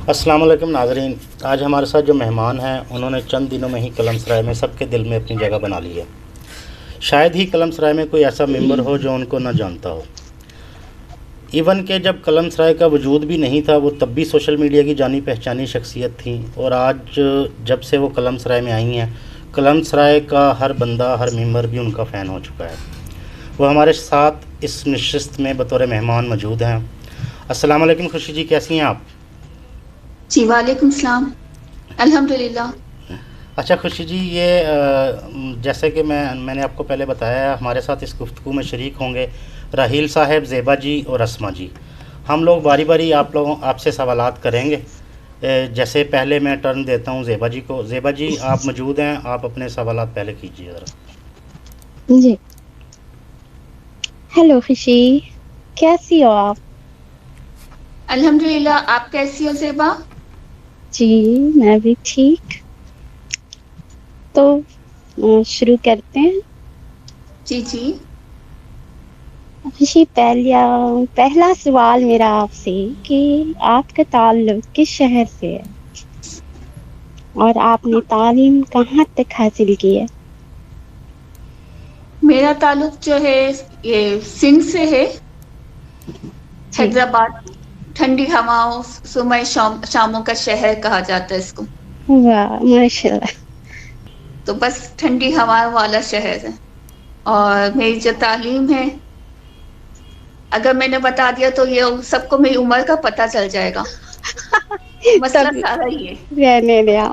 السلام علیکم ناظرین، آج ہمارے ساتھ جو مہمان ہیں انہوں نے چند دنوں میں ہی قلم سرائے میں سب کے دل میں اپنی جگہ بنا لی ہے۔ شاید ہی قلم سرائے میں کوئی ایسا ممبر ہو جو ان کو نہ جانتا ہو۔ ایون کہ جب قلم سرائے کا وجود بھی نہیں تھا وہ تب بھی سوشل میڈیا کی جانی پہچانی شخصیت تھیں، اور آج جب سے وہ قلم سرائے میں آئی ہیں قلم سرائے کا ہر بندہ، ہر ممبر بھی ان کا فین ہو چکا ہے۔ وہ ہمارے ساتھ اس نشست میں بطور مہمان موجود ہیں۔ السلام علیکم خوشی جی، کیسی ہیں آپ؟ جی وعلیکم السلام، الحمدللہ۔ اچھا خوشی جی، یہ جیسے کہ میں نے آپ کو پہلے بتایا، ہمارے ساتھ اس گفتگو میں شریک ہوں گے راحیل صاحب، زیبا جی اور اسما جی۔ ہم لوگ باری باری آپ سے سوالات کریں گے۔ جیسے پہلے میں ٹرن دیتا ہوں زیبا جی کو۔ زیبا جی آپ موجود ہیں، آپ اپنے سوالات پہلے کیجیے ذرا۔ جی، ہیلو خوشی، کیسی ہو آپ؟ الحمدللہ، آپ کیسی ہو زیبا؟ جی میں بھی ٹھیک۔ تو شروع کرتے ہیں۔ جی جی خوشی، پہلا سوال میرا آپ سے کہ آپ کا تعلق کس شہر سے ہے اور آپ نے تعلیم کہاں تک حاصل کی ہے؟ میرا تعلق جو ہے یہ سندھ سے ہے، جی، حیدرآباد۔ ٹھنڈی ہواؤں، سمے شاموں کا شہر کہا جاتا ہے اس کو۔ واہ ماشاء اللہ۔ تو بس ٹھنڈی ہوا والا شہر ہے۔ اور میری جو تعلیم ہے، اگر میں نے بتا دیا تو یہ سب کو میری عمر کا پتہ چل جائے گا۔ مسئلہ تب سارا ہی ہے۔ رہنے دیا۔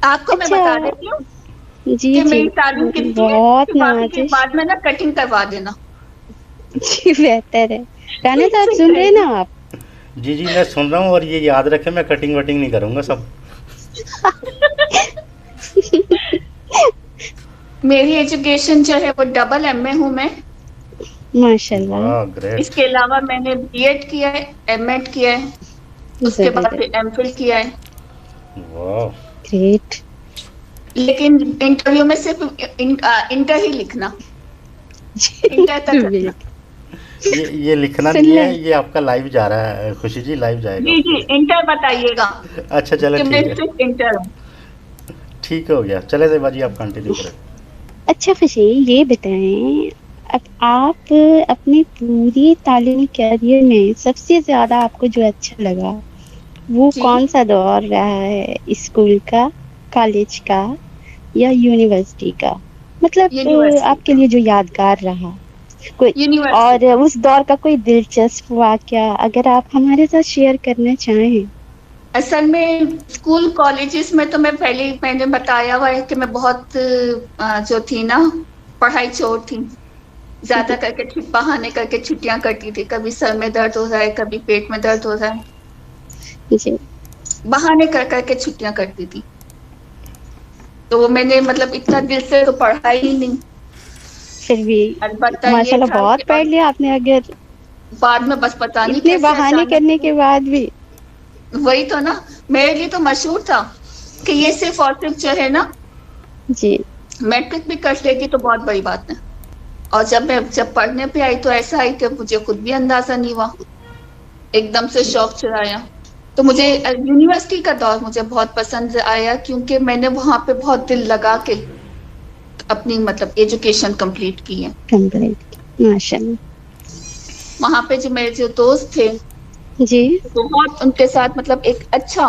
آپ کو میں اچھا، بتا دیتی ہوں جی کہ جی، میری تعلیم کتنی ہے، بہت کہ باقی کے نوازش۔ بعد میں نا کٹنگ کروا دینا۔ جی بہتر ہے۔ رانا صاحب صحیح سن رہے رہے گی۔ نا آپ؟ جی جی میں سن رہا ہوں، اور یہ یاد رکھیں میں کٹنگ وٹنگ نہیں کروں گا سب۔ میری ایجوکیشن جو ہے وہ ڈبل ایم اے ہوں میں۔ ماشاء اللہ، واہ اس گریٹ۔ کے علاوہ میں نے بی ایڈ کیا ہے، ایم ایڈ کیا ہے، اس کے بعد پھر زبردست، ایم فل کیا ہے۔ واہ گریٹ۔ لیکن انٹرویو میں صرف انٹر ہی لکھنا، انٹر تک رکھنا۔ یہ لکھنا سن نہیں لیں، ہے، یہ آپ کا لائیو جا رہا ہے خوشی جی، لائیو جائے گا جی آپ جی کا۔ انٹر بتائیے گا اچھا چلے کہ میں ٹھیک ہے، صرف انٹر ہوں۔ ٹھیک ہو گیا، چلے زیبا جی آپ کنٹینیو کریں۔ اچھا خوشی، یہ بتائیں اب آپ اپنی پوری تعلیمی کیریئر میں سب سے زیادہ آپ کو جو اچھا لگا وہ جی کون سا دور رہا ہے؟ اسکول کا، کالج کا یا یونیورسٹی کا؟ مطلب یونیورسٹی آپ کے لیے جو یادگار رہا کوئی، یونیورسٹی اور اس دور کا کوئی دلچسپ واقعہ اگر آپ ہمارے ساتھ شیئر کرنا چاہیں۔ اصل میں اسکول کالجز میں تو میں نے بتایا ہوا ہے کہ میں بہت جو تھی نا پڑھائی چھوڑ تھی، زیادہ کر کے بہانے کر کے چھٹیاں کرتی تھی، کبھی سر میں درد ہو رہا ہے، کبھی پیٹ میں درد ہو رہا ہے، جی، بہانے کر کر کے چھٹیاں کرتی تھی۔ تو وہ میں نے مطلب اتنا دل سے تو پڑھا ہی نہیں۔ پھر بھی البتہ یہ ماشاء اللہ تھا کہ بہت پڑھ اب لیا آپ نے، اگر بعد میں بس پتا نہیں اتنے کیسے بہانے کرنے اچانک، کے بعد بھی۔ وہی تو نا، میرے لیے تو مشہور تھا کہ یہ صرف اور صرف جو ہے نا جی، میٹرک بھی کر لے گی تو بہت بڑی بات ہے۔ اور جب پڑھنے پہ آئی تو ایسا آئی کہ مجھے خود بھی اندازہ نہیں ہوا، ایک دم سے شوق چڑھایا۔ تو مجھے یونیورسٹی کا دور مجھے بہت پسند آیا، کیونکہ میں نے وہاں پہ بہت دل لگا کے اپنی مطلب ایجوکیشن کمپلیٹ کی ہے۔ کمپلیٹ، ماشاء اللہ۔ وہاں پہ جو میرے جو دوست تھے جی، بہت، ان کے ساتھ مطلب ایک اچھا،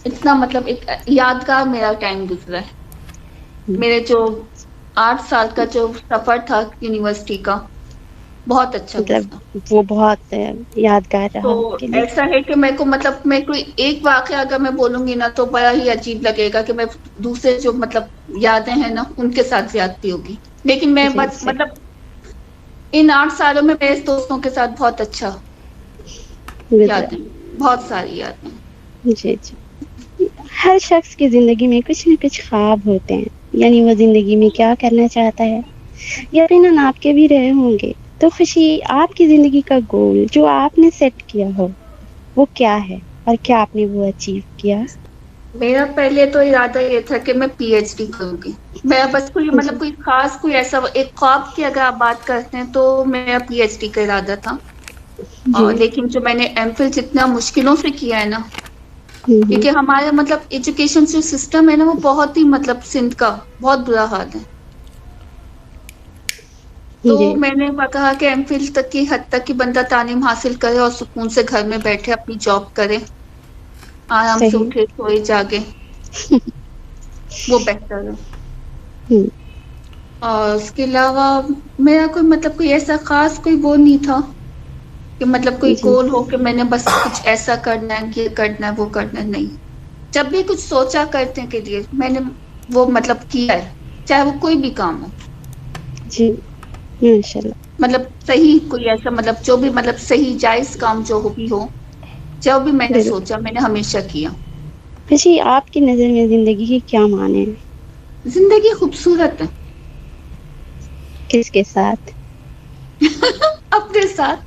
اتنا مطلب ایک یادگار میرا ٹائم گزرا ہے۔ میرے جو 8 سال کا جو سفر تھا یونیورسٹی کا بہت اچھا مطلب گزرا۔ وہ بہت یادگار تو رہا آپ کے لیے۔ ایسا ہے کہ میں کوئی ایک واقعہ اگر میں بولوں گی نا تو بڑا ہی عجیب لگے گا کہ میں دوسرے جو مطلب یادیں ہیں نا ان کے ساتھ زیادتی ہوگی، لیکن میں جی بس سے مطلب ان 8 سالوں میں میرے دوستوں کے ساتھ بہت اچھا گزرا۔ یادیں، بہت ساری یادیں۔ جی جی، ہر شخص کی زندگی میں کچھ نہ کچھ خواب ہوتے ہیں، یعنی وہ زندگی میں کیا کرنا چاہتا ہے، یقیناً آپ کے بھی رہے ہوں گے۔ تو خوشی، آپ کی زندگی کا گول جو آپ نے سیٹ کیا ہو وہ کیا ہے، اور کیا آپ نے وہ اچیو کیا؟ میرا پہلے تو ارادہ یہ تھا کہ میں پی ایچ ڈی کروں گی۔ میرا بس کوئی جی، مطلب کوئی خاص کوئی ایسا ایک خواب کی اگر آپ بات کرتے ہیں تو میرا پی ایچ ڈی کا ارادہ تھا۔ جی لیکن جو میں نے ایم فل جتنا مشکلوں سے کیا ہے نا، کیونکہ ہمارا مطلب ایجوکیشن جو سسٹم ہے نا وہ بہت ہی مطلب سندھ کا بہت برا حال ہے. تو جی میں نے کہا کہ ایم فل تک کی حد تک کہ بندہ تعلیم حاصل کرے اور سکون سے گھر میں بیٹھے اپنی جاب کرے، آرام سے صحیح. اٹھے سوئے جاگے، وہ بہتر ہے. ہوں، اور اس کے علاوہ میرا کوئی مطلب کوئی ایسا خاص کوئی وہ نہیں تھا کہ مطلب کوئی جی گول ہو کہ میں نے بس کچھ ایسا کرنا ہے، یہ کرنا ہے، وہ کرنا ہے. نہیں، جب بھی کچھ سوچا کرنے کے لیے میں نے وہ مطلب کیا ہے، چاہے وہ کوئی بھی کام ہو. جی ماشاء اللہ. مطلب صحیح کوئی ایسا مطلب جو بھی مطلب صحیح جائز کام جو بھی ہو، جو بھی میں نے بالکل. سوچا میں نے ہمیشہ کیا. جی آپ کی نظر میں زندگی کے کیا معنی ہیں؟ زندگی خوبصورت ہے. کس کے ساتھ؟ اپنے ساتھ.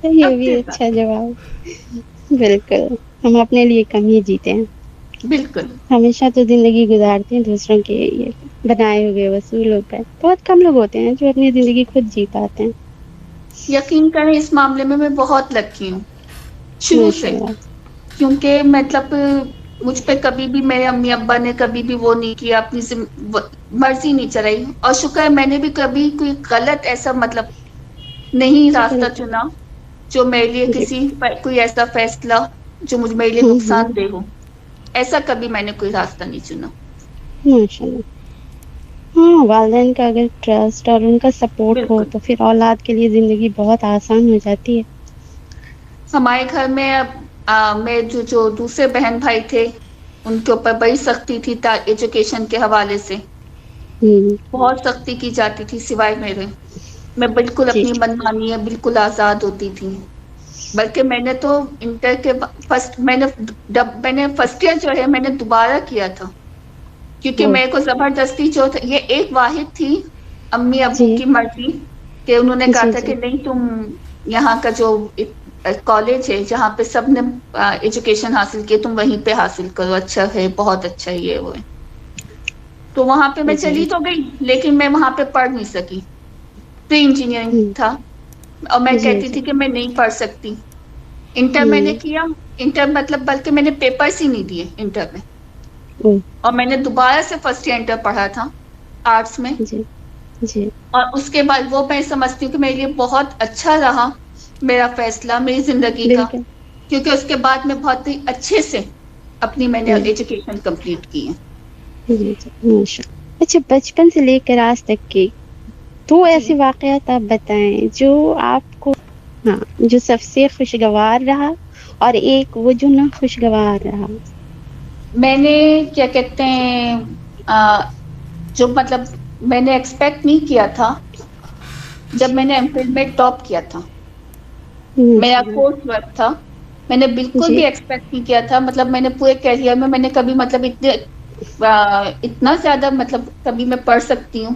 یہ بھی اپنے اچھا ساتھ جواب. بالکل، ہم اپنے لیے کم ہی جیتے ہیں. بالکل. ہمیشہ تو زندگی گزارتے ہیں دوسروں کے یہ بنائے ہوئے وصول ہو کر. بہت کم لوگ ہوتے ہیں جو اپنی زندگی خود جی پاتے ہیں. یقین کریں اس معاملے میں بہت لکی ہوں شروع ماشاء سے، اللہ. کیونکہ مطلب مجھ پہ کبھی بھی میرے امی ابا نے کبھی بھی وہ نہیں کیا، اپنی مرضی نہیں چلائی. اور شکر ہے میں نے بھی کبھی کوئی غلط ایسا مطلب نہیں راستہ بالکل. چنا جو میرے لیے جی کسی کوئی ایسا فیصلہ جو مجھ میرے لیے نقصان دہ ہو. ایسا کبھی میں نے کوئی راستہ نہیں چنا. ماشاء اللہ. ہاں، والدین کا اگر ٹرسٹ اور ان کا سپورٹ ہو بالکل. تو پھر اولاد کے لیے زندگی بہت آسان ہو جاتی ہے. ہمارے گھر میں میں جو دوسرے بہن بھائی تھے ان کے اوپر بڑی سختی تھی ایجوکیشن کے حوالے سے. ہوں. بہت سختی کی جاتی تھی سوائے میرے. میں بالکل جی اپنی من مانی ہے، بالکل آزاد ہوتی تھی. بلکہ میں نے تو انٹر کے میں نے فرسٹ ایئر جو ہے میں نے دوبارہ کیا تھا، کیونکہ وہ میرے کو زبردستی جو یہ ایک واحد تھی امی ابو جی کی مرضی کہ انہوں نے کہا جی تھا جی کہ نہیں تم یہاں کا جو کالج ہے جہاں پہ سب نے ایجوکیشن حاصل کی تم وہیں پہ حاصل کرو، اچھا ہے، بہت اچھا ہے، یہ وہ ہے. تو وہاں پہ میں جی چلی تو گئی لیکن میں وہاں پہ پڑھ نہیں سکی. پری انجینئرنگ تھا اور میں جی کہتی جی تھی کہ میں نہیں پڑھ سکتی. انٹر میں نے کیا، انٹر مطلب بلکہ میں نے پیپرس ہی نہیں دیے انٹر میں. اور میں نے دوبارہ سے فرسٹ ایئر انٹر پڑھا تھا آرٹس میں. جی جی اور اس کے بعد وہ میں سمجھتی ہوں کہ میرے لیے بہت اچھا رہا میرا فیصلہ میری زندگی کا، بالکل. کیونکہ اس کے بعد میں بہت ہی اچھے سے اپنی میں نے ایجوکیشن کمپلیٹ کی ہے. جی جی ماشاء اللہ. اچھا، بچپن سے لے کر آج تک کی تو جی. ایسے واقعات آپ بتائیں جو آپ کو جو سب سے خوشگوار رہا اور ایک وہ جو نہ خوشگوار رہا. میں نے کیا کہتے ہیں جو مطلب میں نے ایکسپیکٹ نہیں کیا تھا جب میں نے ایم فل میں ٹاپ کیا تھا. میرا ماشاء اللہ. کورس ورک تھا، میں نے بالکل جی بھی ایکسپیکٹ نہیں کیا تھا. مطلب میں نے پورے کیریئر میں نے کبھی مطلب اتنا زیادہ مطلب کبھی میں پڑھ سکتی ہوں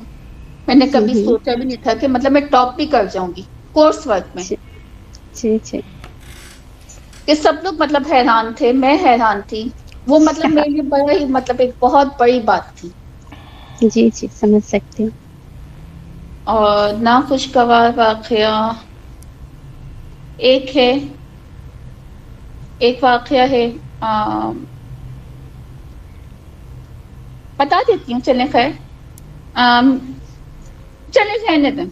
میں نے کبھی سوچا بھی نہیں تھا کہ مطلب میں ٹاپ بھی کر جاؤں گی کورس ورک میں. جی جی جی کہ سب لوگ مطلب حیران تھے، میں حیران تھی. وہ مطلب میرے لیے بڑا ہی مطلب ایک بہت بڑی بات تھی. جی جی سمجھ سکتی ہوں. اور ناخوشگوار واقعہ ایک واقعہ ہے بتا دیتی ہوں. چلیں خیر چلیں رہنے دیں،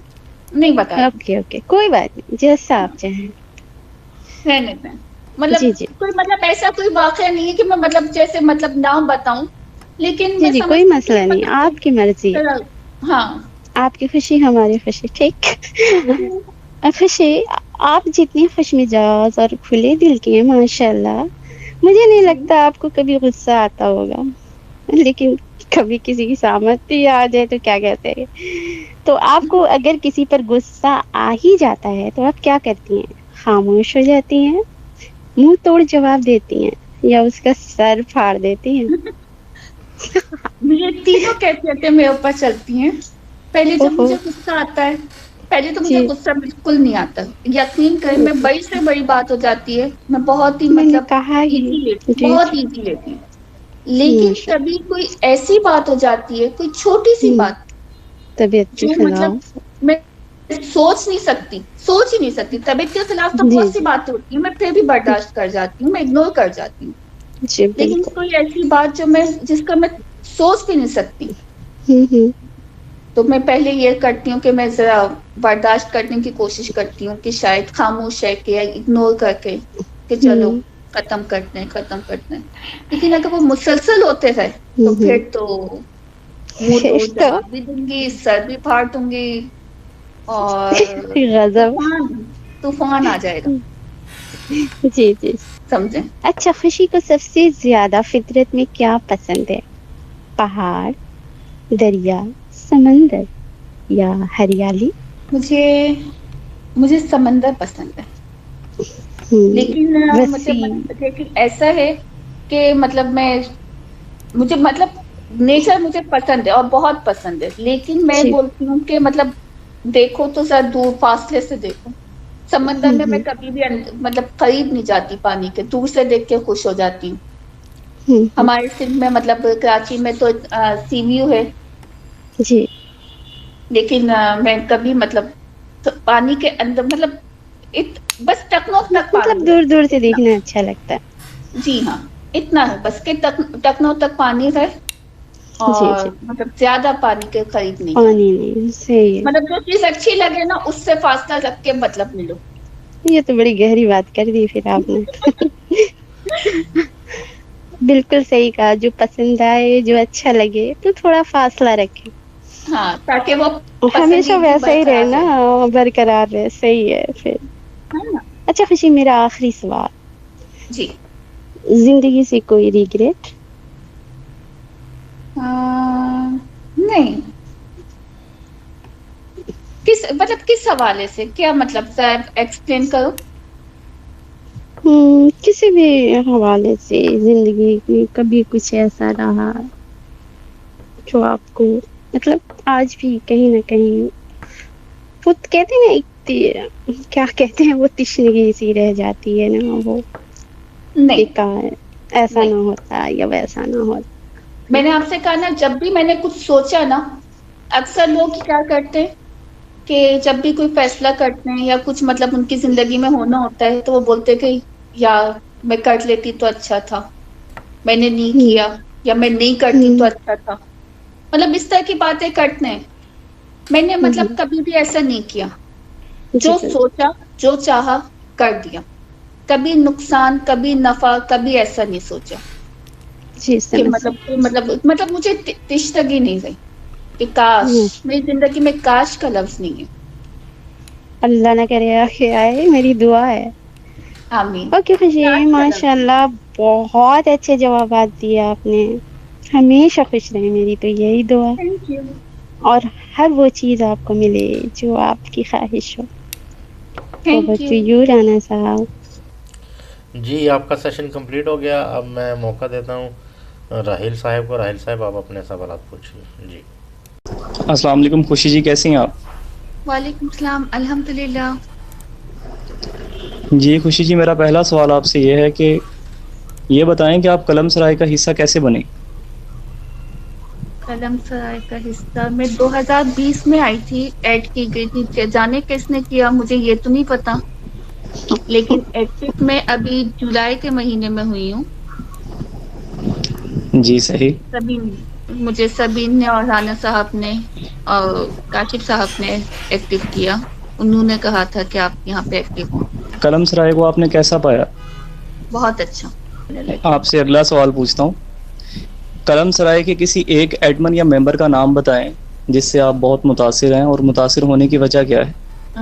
نہیں بتاتی. اوکے اوکے کوئی بات نہیں، جیسا آپ چاہیں. رہنے دیں. مطلب جی جی کوئی مطلب ایسا کوئی واقعہ نہیں ہے کہ میں مطلب جیسے مطلب نام بتاؤں، لیکن جی میں جی کوئی سمجھتی ہوں مسئلہ کہ نہیں، آپ کی مرضی ہے. مطلب ہاں آپ کی خوشی ہماری خوشی. ٹھیک. خوشی آپ جتنی خوش مزاج اور کھلے دل کی ہیں ماشاء اللہ، مجھے نہیں جی لگتا آپ کو کبھی غصہ آتا ہوگا. لیکن کبھی کسی کی سامت آ جائے تو کیا کہتے ہیں. تو آپ کو اگر کسی پر غصہ آ ہی جاتا ہے تو آپ کیا کرتی ہیں؟ خاموش ہو جاتی ہیں، منہ توڑ جواب دیتی ہیں، یا اس کا سر پھاڑ دیتی ہیں؟ یہ تینوں کیفیتیں میرے اوپر چلتی ہیں. پہلے جب اوہو. مجھے غصہ آتا ہے، پہلے تو مجھے جی غصہ بالکل نہیں آتا. یقین کریں میں بڑی سے بڑی بات ہو جاتی ہے میں بہت ہی میں نے مطلب کہا ہی. ایزی لیتی ہوں، جی بہت جی ایزی لیتی ہوں. لیکن ماشاء کبھی کوئی ایسی بات ہو جاتی ہے، کوئی چھوٹی سی اللہ. بات طبیعت کے جو مطلب خلاف. सोच नहीं सकती, सोच ही नहीं सकती। तबीयत के खिलाफ तो जी, बहुत सी जी। बातें होती हैं, मैं फिर भी बर्दाश्त कर जाती हूँ, मैं इग्नोर कर जाती हूँ। जी, लेकिन बिल्कुल। कोई ऐसी बात जो मैं जिसका मैं सोच भी नहीं सकती, हुँ। तो मैं पहले ये करती हूँ कि मैं जरा बर्दाश्त करने की कोशिश करती हूँ कि शायद खामोश है कि इग्नोर करके कि चलो हुँ, खत्म करते हैं। लेकिन अगर वो मुसलसल होते रहे तो हुँ। फिर तो मुंह फिर तोड़ तो जवाब भी दूंगी, सर भी फाड़ दूंगी और गज़ब। तूफान आ जाएगा। जी, जी। समझे? अच्छा, खुशी को सबसे ज़्यादा फितरत में क्या पसंद है? पहाड़, दरिया, समंदर या हरियाली? मुझे मुझे समंदर पसंद है। हुँ, लेकिन वसी। लेकिन ऐसा है कि मतलब मुझे मतलब नेचर मुझे पसंद है और बहुत पसंद है, लेकिन मैं जी। बोलती हूँ कि मतलब देखो तो जरा दूर फासले से देखो। समंदर में मैं हुँ। कभी भी मतलब करीब नहीं जाती पानी के, दूर से देख के खुश हो जाती हूँ। हुँ। हमारे सिंध में मतलब कराची में तो सी व्यू है, जी, लेकिन मैं कभी मतलब पानी के अंदर मतलब बस टकनों तक मतलब पानी है, दूर-दूर से इतना। देखना अच्छा लगता है। जी हाँ, इतना है बस कि टकनों तक पानी रहे जी, जी। और मतलब ज्यादा पानी के करीब नहीं जाना। पानी नहीं, सही है। मतलब जो चीज अच्छी लगे ना उससे फासला रख के मतलब मिलो। ये तो बड़ी गहरी बात कर दी फिर आपने। बिल्कुल सही कहा, जो पसंद आए, जो अच्छा लगे, तो थोड़ा फासला रखें। हाँ, ताकि वो हमेशा पसंदीदगी वैसा ही रहे बरकरार ना, रहे, बरकरार रहे, सही है फिर। है ना? अच्छा खुशी, मेरा आखिरी सवाल, जी। ज़िंदगी से कोई रिग्रेट? नहीं, किस हवाले से, क्या मतलब सर एक्सप्लेन करो। किसी भी हवाले से ज़िंदगी में कभी कुछ ऐसा रहा जो आपको मतलब आज भी कहीं न कहीं वो कहते हैं ना एक क्या कहते हैं वो तिश्नगी सी रह जाती है ना वो, कि नहीं, काश ऐसा नहीं, ना होता या वैसा ना होता। मैंने आपसे कहा ना, जब भी मैंने कुछ सोचा ना, अक्सर लोग क्या करते हैं कि जब भी कोई फैसला करते हैं या कुछ मतलब उनकी जिंदगी में होना होता है तो वो बोलते हैं कि यार मैं कर लेती तो अच्छा था, मैंने नहीं हुँ, किया, या मैं नहीं करती तो हुँ, अच्छा था। मतलब इस तरह की बातें करते हैं। मैंने मतलब हुँ। कभी भी ऐसा नहीं किया। जी, जो बिल्कुल। सोचा, जो चाहा, कर दिया। कभी नुकसान, कभी नफा, कभी ऐसा नहीं सोचा जी, कि समझ सकती मतलब मुझे तिश्तगी नहीं रही कि हूँ। काश। मेरी जिंदगी में काश का लफ्ज नहीं है। अल्लाह ना करे आगे आए, मेरी दुआ है। आमीन। ओके खुशी, काश का लफ्ज नहीं माशाल्लाह बहुत अच्छे जवाबात दिए आपने। हमेशा खुश रहें, मेरी तो यही दुआ। है। Thank you. और हर वो चीज़ आपको मिले जो आपकी ख्वाहिश हो। Over thank to you. You Rana साहब। जी, आपका सेशन कंप्लीट हो गया। अब मैं मौका देता हूँ राहिल साहब को। राहिल साहब, आप अपने सवाल पूछिए जी। अस्सलाम वालेकुम खुशी जी, कैसी हैं आप? वालेकुम सलाम, अल्हम्दुलिल्लाह। जी खुशी जी, मेरा पहला सवाल आपसे ये है कि ये बताएं कि आप कलम सराय का हिस्सा कैसे बने? कलम सराय का हिस्सा मैं 2020 में आई थी, ऐड की गई थी। जाने किसने किया मुझे ये तो नहीं पता, लेकिन एक्टिव में अभी जुलाई के महीने में हुई हूँ। जी सही। सबीन ने और राना साहब ने और काशिफ साहब ने एक्टिव किया। उन्होंने कहा था कि आप यहाँ पे एक्टिव हो। कलम सराय को आपने कैसा पाया? बहुत अच्छा लगा। आपसे अगला सवाल पूछता हूँ। कलम सराय के किसी एक एडमन या मेंबर का नाम बताएं जिससे आप बहुत मुतासिर हैं, और मुतासिर होने की वजह क्या है? अ,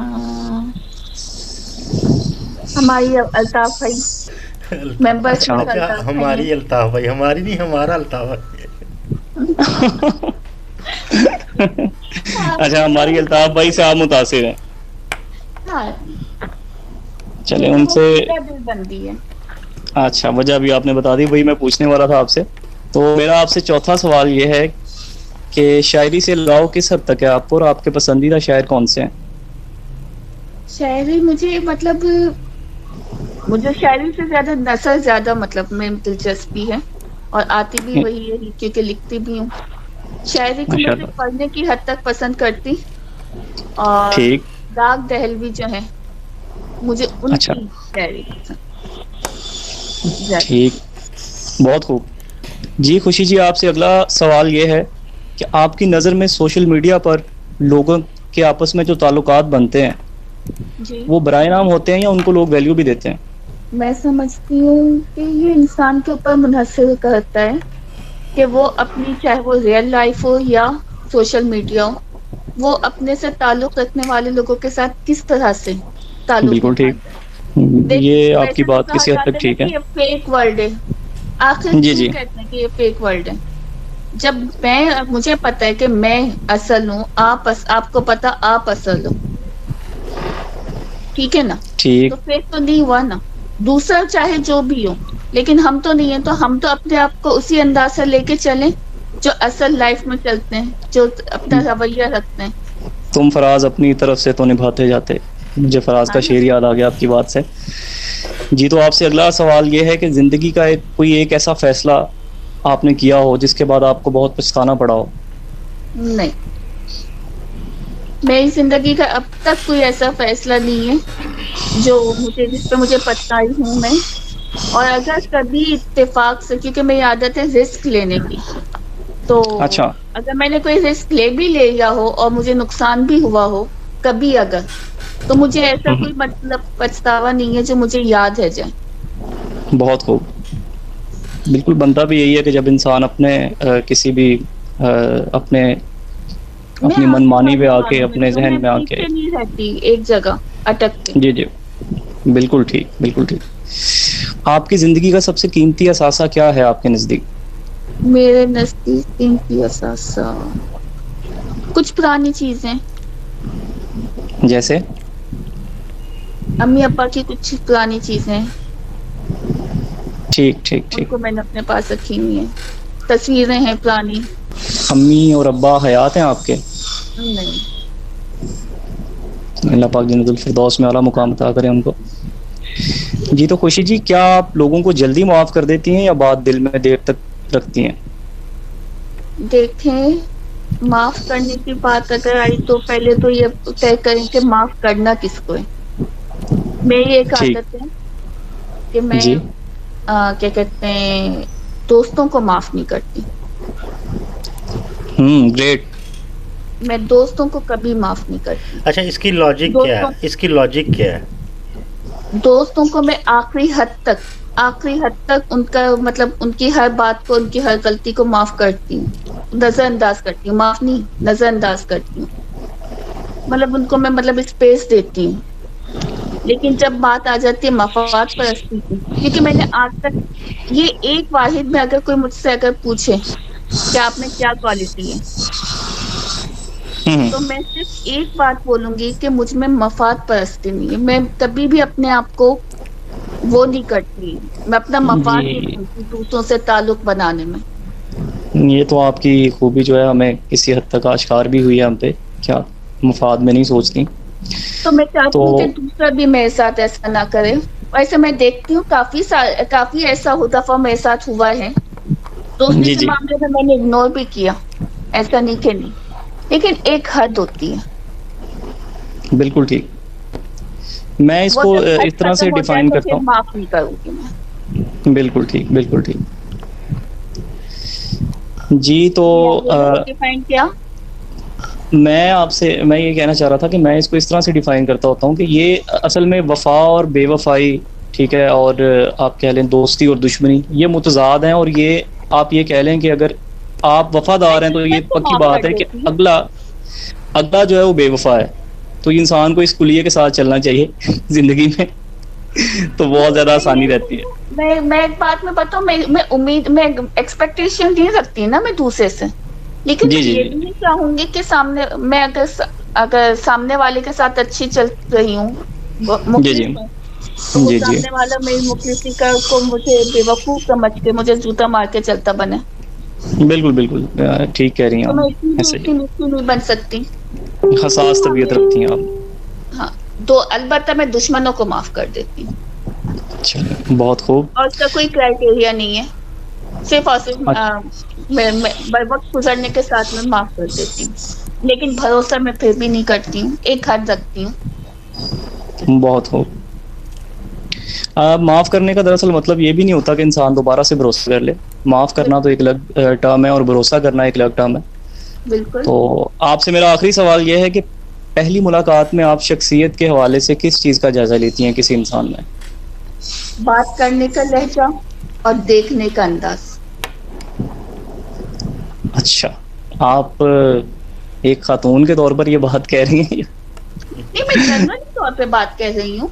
हमारी अल्ताफ भाई, अच्छा। मेंबरशिप अच्छा, अल्ताफ भाई हमारी अल्ताफ भाई, हमारी नहीं, हमारा अल्ताफ भाई। अच्छा, हमारी अल्ताफ भाई से आप मुतासिर हैं। हाँ, चले क्योंकि वो उनसे। मेरा दिल बंदी है। अच्छा, वजह भी आपने बता दी, वही मैं पूछने वाला था आपसे। तो मेरा आपसे चौथा सवाल ये है कि शायरी से लगाव किस हद तक है आपको, और आपके पसंदीदा शायर कौन से हैं? शायरी मुझे शायरी से ज्यादा नसर ज्यादा मतलब में दिलचस्पी है, और आती भी वही है क्योंकि लिखती भी हूँ। शायरी को मैं सिर्फ माशाल्लाह। पढ़ने की हद तक पसंद करती, और ठीक। راگ دہلوی جو ہے مجھے ان اچھا کی شاعری پسند۔ ٹھیک، بہت خوب۔ جی خوشی جی، آپ سے اگلا سوال یہ ہے کہ آپ کی نظر میں سوشل میڈیا پر لوگوں کے آپس میں جو تعلقات بنتے ہیں جی وہ برائے نام ہوتے ہیں یا ان کو لوگ ویلیو بھی دیتے ہیں؟ میں سمجھتی ہوں کہ یہ انسان کے اوپر منحصر کرتا ہے کہ وہ اپنی، چاہے وہ ریئل لائف ہو یا سوشل میڈیا ہو، وہ اپنے سے تعلق رکھنے والے لوگوں کے ساتھ کس طرح سے تعلق بالکل ٹھیک، نبھاتا ہے۔ یہ آپ کی ویسے تو بات کہا کسی حد جاتا تک ہے نا ٹھیک ہے۔ کہ یہ فیک ورلڈ ہے، آخر جی کیوں جی کہتے ہیں کہ یہ فیک ورلڈ ہے؟ جب مجھے پتا ہے کہ میں اصل ہوں، آپ کو پتا آپ اصل ہو، ٹھیک ہے نا، ٹھیک، تو فیک تو نہیں ہوا نا، دوسرا چاہے جو بھی ہو، لیکن ہم تو نہیں ہیں، تو ہم تو اپنے آپ کو اسی انداز سے لے کے چلیں جو اصل لائف میں چلتے ہیں، جو اپنا رویہ رکھتے ہیں۔ تم فراز اپنی طرف سے تو نبھاتے جاتے، مجھے فراز ہاں کا نا؟ شعر یاد آ گیا آپ کی بات سے۔ جی تو آپ سے اگلا سوال یہ ہے کہ زندگی کا کوئی ایک ایسا فیصلہ آپ نے کیا ہو جس کے بعد آپ کو بہت پچھتانا پڑا ہو؟ نہیں، میری زندگی کا اب تک کوئی ایسا فیصلہ نہیں ہے جس پہ مجھے پچھتائی ہوں میں، اور اگر کبھی اتفاق سے، کیونکہ میری عادت ہے رسک لینے کی، تو اچھا، اگر میں نے کوئی رسک بھی لے لیا ہو اور مجھے نقصان بھی ہوا ہو کبھی اگر، تو مجھے ایسا کوئی مطلب پچھتاوا نہیں ہے جو مجھے یاد ہے جائے۔ بہت خوب، بالکل بنتا بھی یہی ہے کہ جب انسان اپنے کسی بھی اپنے میں اپنی من آگے مانی پہ بڑھنے آ کے والوں میں اپنے تو ذہن میں میں آ کے، پیچھے نہیں رہتی ایک جگہ اٹک کے۔ جی جی بالکل ٹھیک، بالکل ٹھیک۔ آپ کی زندگی کا سب سے قیمتی اثاثہ کیا ہے آپ کے نزدیک؟ میرے نزدیک قیمتی اثاثہ کچھ پرانی چیزیں، جیسے؟ امی ابا کی کچھ پرانی چیزیں، ٹھیک ٹھیک ان ٹھیک۔ کو میں نے اپنے پاس رکھی ہوئی ہیں، تصویریں ہیں پرانی۔ امی اور ابا حیات ہیں آپ کے؟ نہیں، اللہ پاک جنت الفردوس میں اعلیٰ مقام عطا کرے ان کو۔ جی تو خوشی جی، کیا آپ لوگوں کو جلدی معاف کر دیتی ہیں یا بات دل میں دیر تک رکھتی ہیں؟ دیکھیں، معاف کرنے کی بات اگر آئی تو پہلے تو یہ طے کریں کہ معاف کرنا کس کو ہے۔ میری ایک ٹھیک، عادت ہے کہ میں جی کیا کہتے ہیں، دوستوں کو معاف نہیں کرتی، گریٹ۔ میں دوستوں کو کبھی معاف نہیں کرتی۔ اچھا، اس کی لاجک کیا دوستوں ہے؟ اس کی لاجک کیا ہے؟ دوستوں کو میں آخری حد تک ان کا مطلب ان کی ہر بات کو، ان کی ہر غلطی کو معاف کرتی ہوں، نظر انداز کرتی ہوں، معاف نہیں، نظر انداز کرتی ہوں، مطلب ان کو میں اسپیس دیتی ہوں۔ لیکن جب بات آ جاتی ہے مفاد پرستی کی، کیونکہ میں نے آج تک یہ ایک واحد میں اگر کوئی مجھ سے اگر پوچھے کہ آپ میں کیا کوالٹی ہے، تو میں صرف ایک بات بولوں گی کہ مجھ میں مفاد پرستی نہیں ہے۔ میں کبھی بھی اپنے آپ کو وہ نہیں کرتی، میں اپنا مفاد نہیں جی ڈھونڈتی دوسروں سے تعلق بنانے میں۔ یہ تو آپ کی خوبی جو ہے ہمیں کسی حد تک آشکار بھی ہوئی ہے ہم پہ، کیا مفاد میں نہیں سوچتی۔ تو میں چاہتی تو ہوں کہ دوسرا بھی میرے ساتھ ایسا نہ کرے۔ ویسے میں دیکھتی ہوں کافی ایسا دفعہ میرے ساتھ ہوا ہے، دوستی جی کے جی معاملے میں نے اگنور بھی کیا، ایسا نہیں کہ نہیں، لیکن ایک حد ہوتی ہے، بالکل ٹھیک۔ میں اس وہ کو جب حد اس طرح سے ختم ہو جائے ڈیفائن تو کرتا پھر معاف نہیں کروں گی میں۔ ہوں، بالکل ٹھیک، بالکل ٹھیک۔ جی تو جی آپ بولیں ڈیفائن کیا؟ میں آپ سے یہ کہنا چاہ رہا تھا کہ میں اس کو اس طرح سے ڈیفائن کرتا ہوتا ہوں کہ یہ اصل میں وفا اور بے وفائی، ٹھیک ہے، اور آپ کہہ لیں دوستی اور دشمنی، یہ متضاد ہیں، اور یہ آپ یہ کہہ لیں کہ اگر آپ وفادار ہیں تو یہ دشمن کو پکی معاف بات کر ہے کہ دیتی ہوں۔ اگلا جو ہے وہ بے وفا ہے، تو انسان کو اس کلیے کے ساتھ چلنا چاہیے زندگی میں، تو بہت زیادہ آسانی رہتی ہے۔ میں ایک بات میں بتاؤں، میں ایکسپیکٹیشن نہیں رکھتی نا میں دوسرے سے، لیکن جی میں جی یہ جی بھی نہیں چاہوں گی کہ میں اگر سامنے والے کے ساتھ اچھی چل رہی ہوں، جی جی مخلص ہوں، تو وہ جی جی سامنے والا میری مخلصی کو مجھے بیوقوف سمجھ کے مجھے جوتا مار کے چلتا بنے، بالکل بالکل ٹھیک کہہ رہی ہیں تو میں آپ، ایسے اتنی میٹھی نہیں بن سکتی۔ ہی حساس طبیعت رکھتی ہیں آپ۔ ہاں، تو البتہ میں دشمنوں کو معاف کر دیتی ہوں، چلیے بہت خوب۔ اور اس کا کوئی کرائٹیریا نہیں ہے، صرف اور صرف بر وقت گزرنے کے ساتھ میں معاف کر دیتی ہوں۔ लेकिन भरोसा मैं फिर भी नहीं करती हूँ, एक हद रखती हूँ। बहुत हो। माफ करने का दरअसल मतलब ये भी नहीं होता कि इंसान दोबारा से भरोसा कर ले। माफ करना तो एक अलग टर्म है और भरोसा करना एक अलग टर्म है। बिल्कुल। तो आपसे मेरा आखिरी सवाल ये है कि पहली मुलाकात में आप शख्सियत के हवाले से किस चीज़ का जायजा लेती हैं किसी इंसान में? बात करने का लहजा और देखने का अंदाज। अच्छा, आप एक खातून के तौर पर ये बात कह रही हैं? नहीं, मैं जनरल तौर पे बात कर रही हूँ।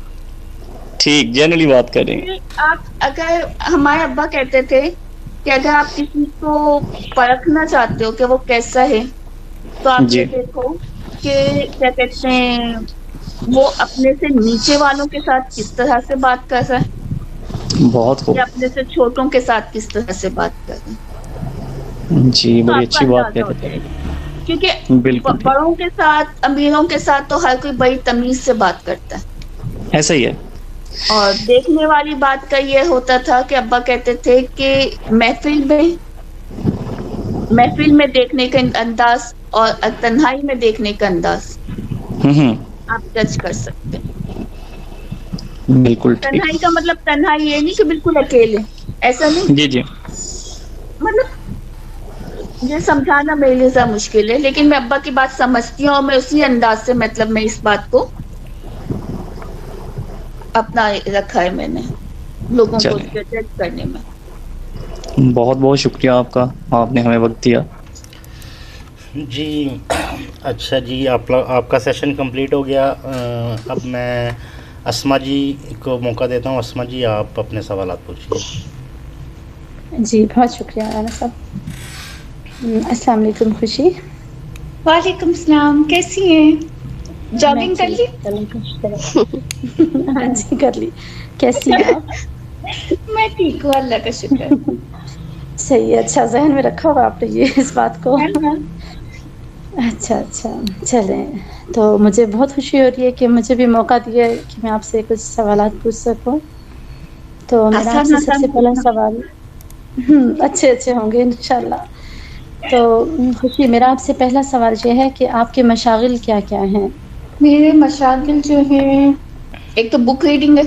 ठीक, जनरली बात कर रही हैं। आप अगर, हमारे अब्बा कहते थे कि अगर आप किसी को परखना चाहते हो कि वो कैसा है, तो आप जी। ये देखो कि क्या कहते हैं, वो अपने से नीचे वालों के साथ किस तरह से बात कर रहा है बहुत खूब। या अपने से छोटों के साथ किस तरह से बात कर रहे हैं। जी, तो बड़ी आपका अच्छी बात अंदाजा हो कहते थे। जाएगा। क्योंकि बिल्कुल ठीक। बड़ों के साथ, अमीरों के साथ तो हर कोई बड़ी तमीज से बात करता है। ऐसा ही है। और देखने वाली बात का ये होता था कि अब्बा कहते थे कि महफिल में देखने का अंदाज और तन्हाई में देखने का अंदाज आप जज कर सकते हैं। बिल्कुल ठीक। तन्हाई का मतलब तन्हाई ये नहीं कि बिल्कुल अकेले, ऐसा नहीं। जी जी। मतलब ये समझाना मेरे लिए ज्यादा मुश्किल है, लेकिन मैं अब्बा की बात समझती हूँ और मैं उसी अंदाज से, मतलब मैं इस बात को अपना रखा है मैंने लोगों को जज करने में। बहुत बहुत शुक्रिया आपका, आपने हमें वक्त दिया। जी अच्छा जी, आपका सेशन कंप्लीट हो गया। अब मैं अस्मा जी को मौका देता हूँ। अस्मा जी, आप अपने सवाल पूछिए। जी बहुत शुक्रिया राना साहब। अस्सलाम वालेकुम खुशी। वालेकुम सलाम, कैसी हैं? जॉगिंग कर ली? हाँ जी कर ली। कैसी हैं आप? मैं ठीक हूँ, अल्लाह का शुक्र। सही है, अच्छा जहन में रखा हुआ आपने ये इस बात को। अच्छा चलें, तो मुझे बहुत खुशी हो रही है कि मुझे भी मौका दिया है कि मैं आपसे कुछ सवालात पूछ सकूं। तो मेरा आपसे सबसे पहला सवाल अच्छे होंगे इंशाल्लाह। तो खुशी, मेरा आपसे पहला सवाल ये है कि आपके मशागिल क्या क्या हैं? मेरे मशागिल जो है, एक तो बुक रीडिंग है।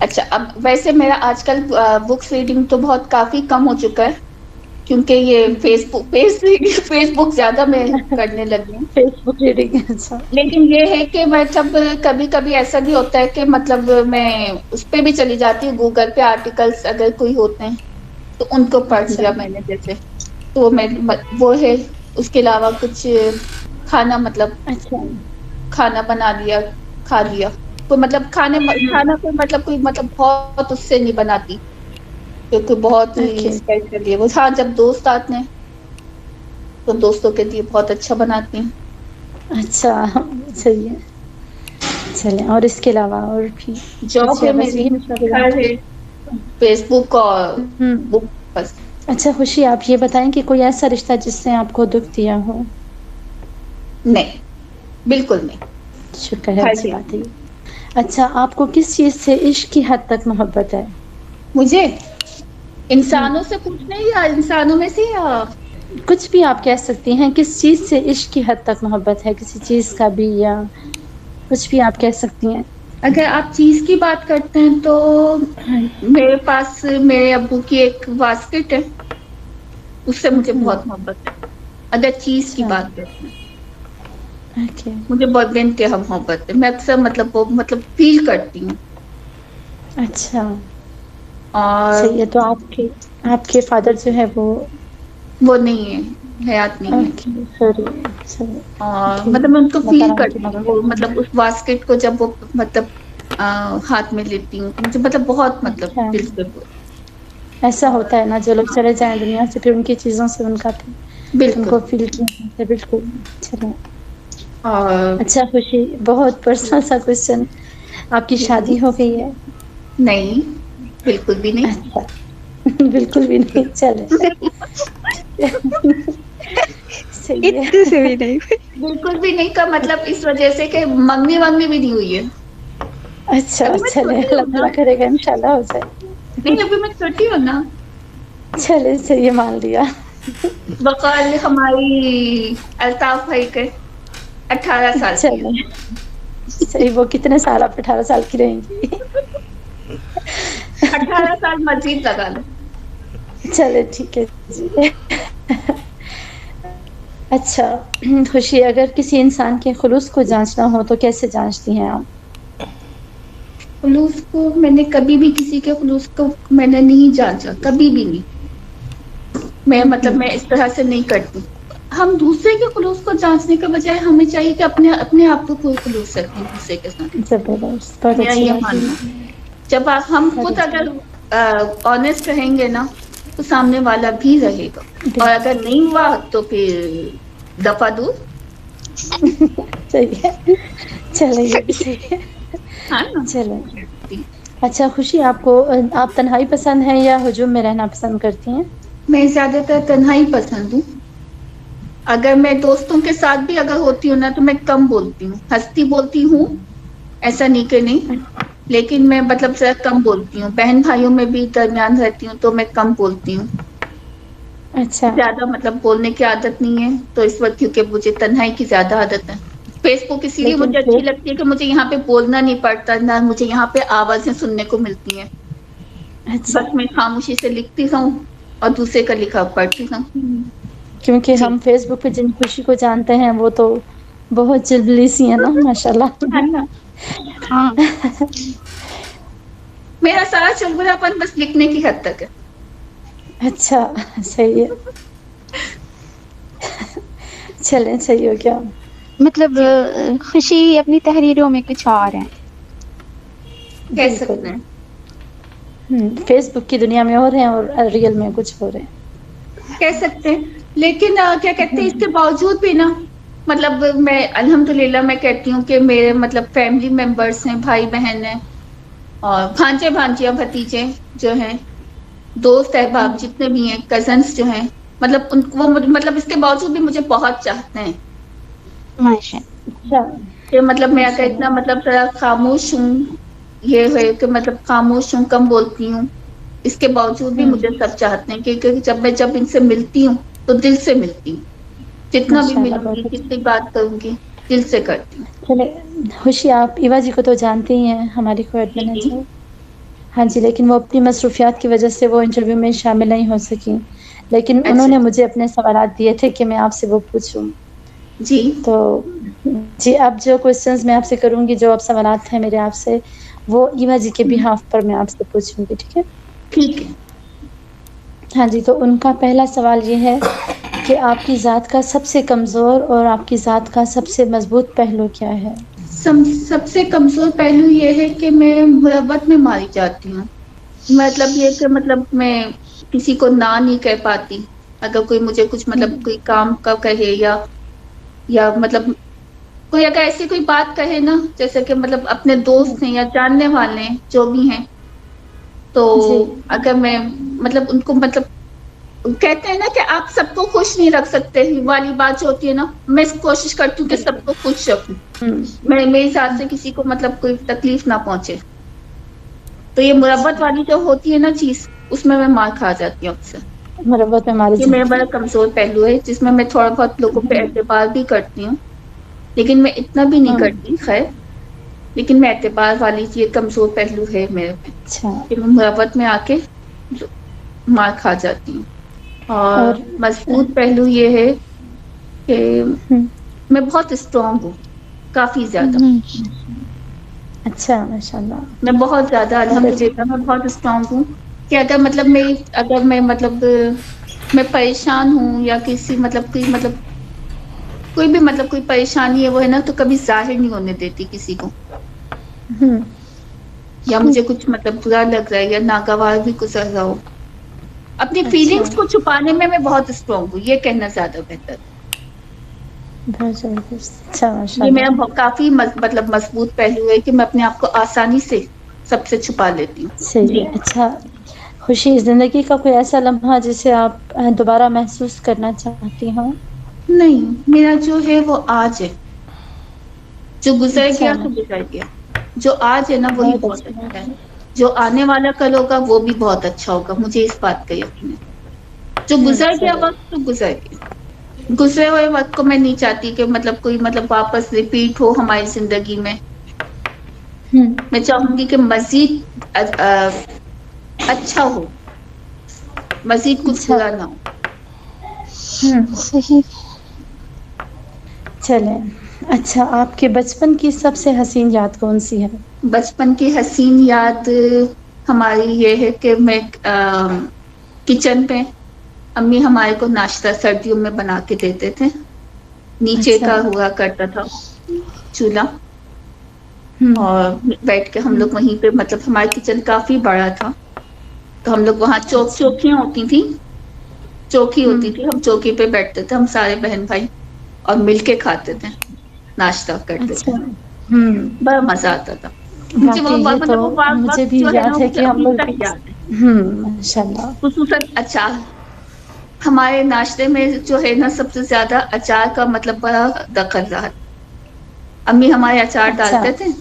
अच्छा, अब वैसे मेरा आजकल बुक्स रीडिंग तो बहुत काफी कम हो चुका है, क्योंकि ये फेसबुक ज्यादा मैं करने लगी हूँ। Facebook reading. अच्छा। लेकिन ये है कि मतलब कभी कभी ऐसा भी होता है कि मतलब मैं उस पे भी चली जाती हूँ, गूगल पे आर्टिकल्स अगर कोई होते हैं तो उनको पढ़ लिया मैंने, जैसे तो मैं वो है। उसके अलावा कुछ खाना, मतलब खाना बना लिया, खा लिया। तो मतलब खाना कोई मतलब बहुत उससे नहीं बनाती, क्योंकि बहुत ही स्पेशल है वो। हाँ, जब दोस्त आते हैं तो दोस्तों के लिए बहुत अच्छा बनाती हूँ। अच्छा, सही है। चलें, और इसके अलावा और भी जॉब है मेरी, घर है, फेसबुक और बुक बस। अच्छा खुशी, आप ये बताएं कि कोई ऐसा रिश्ता जिसने आपको दुख दिया हो? नहीं, बिल्कुल नहीं। शुक्र है, अच्छी बात है। अच्छा, आपको किस चीज से इश्क की हद तक मोहब्बत है? मुझे इंसानों से पूछना है या इंसानों में से, या कुछ भी आप कह सकती हैं। किस चीज से इश्क की हद तक मोहब्बत है, किसी चीज का भी, या कुछ भी आप कह सकती हैं। अगर आप चीज की बात करते हैं तो मेरे पास मेरे अब्बू की एक बास्केट है, उससे मुझे बहुत मोहब्बत है। अगर चीज की बात करते हैं मुझे बहुत बेइंतहा मोहब्बत है। मैं अक्सर मतलब फील करती हूँ। अच्छा, और सही है। तो आपके फादर जो है वो नहीं है, हयात नहीं है। सॉरी। और मतलब मैं उनको फील करती हूँ, मतलब उस बास्केट को जब वो मतलब हाथ में लेती हूँ, मुझे मतलब बहुत मतलब दिल से ऐसा होता है ना, जो लोग चले जाएं दुनिया से फिर उनकी चीजों से उनको फील किया। बिल्कुल। चलो, अच्छा खुशी, बहुत पर्सनल सा क्वेश्चन, आपकी शादी हो गई है? नहीं, बिल्कुल भी नहीं। अच्छा, बिल्कुल भी नहीं। चले सही है। बिल्कुल भी नहीं का मतलब इस वजह से कि मंगनी भी नहीं हुई है। अच्छा, चले, अल्लाह करेगा इंशाल्लाह हो जाए। नहीं, अभी मैं छोटी हूँ ना। चले, सही है, मान लिया। बकौल हमारी अल्ताफ भाई के 18 साल की। चलो सही, वो कितने साल, आप 18 साल की रहेंगी? 18 साल मजीद लगा लो। चले ठीक है जी। अच्छा खुशी, अगर किसी इंसान के खुलूस को जांचना हो तो कैसे जांचती हैं आप? खुलूस को मैंने कभी भी, किसी के खुलूस को मैंने नहीं जांचा, कभी भी नहीं। मैं मतलब मैं इस तरह से नहीं करती। हम दूसरे के खुलूस को जांचने के बजाय हमें चाहिए कि अपने अपने आप को कोई खुलूस रखें दूसरे के साथ। जबरदस्त, बहुत मेरा अच्छी ये बात मानना है। है। जब हम खुद अगर ऑनेस्ट रहेंगे ना, तो सामने वाला भी रहेगा, और अगर नहीं हुआ तो फिर दफा दूर। सही है, चलो ये भी सही है। हाँ ना। चलो अच्छा खुशी, आपको आप तन्हाई पसंद है या हुजूम में रहना पसंद करती हैं? मैं ज्यादातर तन्हाई पसंद हूँ। अगर मैं दोस्तों के साथ भी अगर होती हूँ ना, तो मैं कम बोलती हूँ, हंसती बोलती हूँ, ऐसा नहीं कि नहीं, लेकिन मैं मतलब जरा कम बोलती हूँ। बहन भाइयों में भी दरमियान रहती हूँ तो मैं कम बोलती हूँ। अच्छा, ज्यादा मतलब बोलने की आदत नहीं है, तो इस वक्त क्योंकि मुझे तन्हाई की ज्यादा आदत है। फेसबुक इसीलिए लेकिन मुझे अच्छी लगती है कि मुझे यहाँ पे बोलना नहीं पड़ता, ना मुझे यहाँ पे आवाजें सुनने को मिलती हैं। अच्छा, बस मैं खामोशी से लिखती हूँ और दूसरे का लिखा पढ़ती हूँ। क्योंकि जी। हम फेसबुक पे जिन खुशी को जानते हैं वो तो बहुत चिलबिली सी है ना, माशाल्लाह। है ना। हाँ, मेरा सारा चुलबुलापन बस लिखने की हद तक है। अच्छा सही है। चलें, सही हो गया। मतलब खुशी अपनी तहरीरों में कुछ और है। कह बिल्कुल। सकते हैं। फेसबुक की दुनिया में हो रहे हैं और रियल में कुछ हो रहे हैं। कह सकते हैं, लेकिन क्या कहते हैं, इसके बावजूद भी ना, मतलब मैं अल्हम्दुलिल्लाह मैं कहती हूँ कि मेरे मतलब फैमिली मेंबर्स हैं, भाई बहन हैं, और भांजे भांजियां भतीजे जो हैं, दोस्त अहबाब जितने भी हैं, कजन्स जो हैं, मतलब वो मतलब इसके बावजूद भी मुझे बहुत चाहते हैं। माशा अच्छा, कि मतलब मैं अगर इतना मतलब थोड़ा खामोश हूँ, ये है कि मतलब खामोश हूँ, कम बोलती हूँ, इसके बावजूद भी मुझे सब चाहते हैं, क्योंकि जब इनसे मिलती हूँ तो दिल से मिलती हूँ। जितना भी माशाल्लाह, मिलूंगी, बहुत जितनी अच्छा। बात करूंगी, दिल से करती हूँ। चले खुशी, आप ईवा जी को तो जानते ही हैं, हमारी कोएड जी जी। मैनेजर। हाँ जी, लेकिन वो अपनी मसरूफियात की वजह से वो इंटरव्यू में शामिल नहीं हो सकी, लेकिन अच्छा उन्होंने मुझे अपने सवाल दिए थे कि मैं आपसे वो पूछूं। जी। तो जी, अब जो क्वेश्चंस मैं आपसे करूंगी, जो अब सवाल हैं मेरे आपसे, वो ईवा जी के बिहाफ पर मैं आपसे पूछूंगी, ठीक है? ठीक है। हाँ जी, तो उनका पहला सवाल ये है कि आपकी ज़ात का सबसे कमज़ोर और आपकी ज़ात का सबसे मजबूत पहलू क्या है? सबसे कमजोर पहलू ये है कि मैं मुहब्बत में मारी जाती हूँ। मतलब ये कि मतलब मैं किसी को ना नहीं कह पाती। अगर कोई मुझे कुछ मतलब कोई काम का कहे, या मतलब कोई अगर ऐसी कोई बात कहे ना, जैसे कि मतलब अपने दोस्त हैं या जानने वाले हैं जो भी हैं, तो जी, अगर मैं मतलब उनको मतलब, कहते हैं ना कि आप सबको खुश नहीं रख सकते वाली बात जो होती है ना, मैं कोशिश करती हूँ कि सबको खुश रखूं। हुँ, मैं मेरे हिसाब से किसी को मतलब कोई तकलीफ ना पहुंचे। तो ये मुरब्बत वाली जो होती है ना चीज, उसमें मैं मार खा जाती हूँ अक्सर। मुरब्बत में मारी ये मेरा जाती बड़ा है। कमजोर पहलू है, जिसमें मैं थोड़ा बहुत लोगों पे एतबार भी करती हूँ, लेकिन मैं इतना भी नहीं हुँ, करती खैर। लेकिन मैं एतबार वाली ये कमजोर पहलू है मेरे में, अच्छा, कि मैं मुरब्बत में आके मार खा जाती हूँ। और और मजबूत पहलू ये है कि हुँ, मैं बहुत स्ट्रांग हूँ, काफी ज्यादा। अच्छा, माशाल्लाह, मैं बहुत ज्यादा बहुत अच्छी अल्हम्दुलिल्लाह मैं बहुत स्ट्रांग हूँ, कि अगर मतलब मैं परेशान हूँ, या किसी मतलब कोई भी मतलब कोई परेशानी है वो है ना, तो कभी जाहिर नहीं होने देती किसी को। हुँ, या मुझे कुछ मतलब बुरा लग रहा है या नागवार भी गुजर रहा हो, अपनी अच्छा, फीलिंग्स को छुपाने में मैं बहुत स्ट्रांग हूँ, ये कहना ज्यादा बेहतर। बहुत ज़बरदस्त, अच्छा, ये मेरा माशाल्लाह, काफी मतलब मजबूत पहलू है कि मैं अपने आप को आसानी से सबसे छुपा लेती हूँ। सही जी। है। अच्छा, खुशी, ज़िंदगी का कोई ऐसा लम्हा जिसे आप दोबारा महसूस करना चाहती हों? नहीं, मेरा जो है वो आज है, जो गुजर अच्छा, गया तो गुजर गया, जो आज है ना वही बहुत बहुत अच्छी अच्छा बात है। है। जो आने वाला कल होगा वो भी बहुत अच्छा होगा, मुझे इस बात का यकीन है। जो गुजर गया वक्त तो गुजर गया, गुजरे हुए वक्त को मैं नहीं चाहती कि मतलब कोई मतलब वापस रिपीट हो हमारी जिंदगी में। मैं चाहूंगी कि मजीद अच्छा हो, मजीद कुछ बुरा ना हो। सही। चलें, अच्छा आपके बचपन की सबसे हसीन याद कौन सी है? बचपन की हसीन याद हमारी ये है कि मैं किचन पे अम्मी हमारे को नाश्ता सर्दियों में बना के देते थे। नीचे अच्छा। का हुआ करता था चूल्हा, और बैठ के हम लोग वहीं पे, मतलब हमारा किचन काफी बड़ा था, तो हम लोग वहाँ चौकियां होती थी, चौकी होती थी, हम चौकी पे बैठते थे हम सारे बहन भाई और मिलके खाते थे, नाश्ता करते अच्छा। थे, बड़ा मजा आता था। मुझे बाकी ये मतलब वो तो मुझे वक्त भी जो है ना, याद है मुझे कि हम अभी लोग तक भी याद है। माशाल्लाह। खुसूसन अचार, हमारे नाश्ते में जो है ना सबसे ज्यादा अचार का मतलब बड़ा दखल रहा। अम्मी हमारे अचार अच्छा। डालते थे।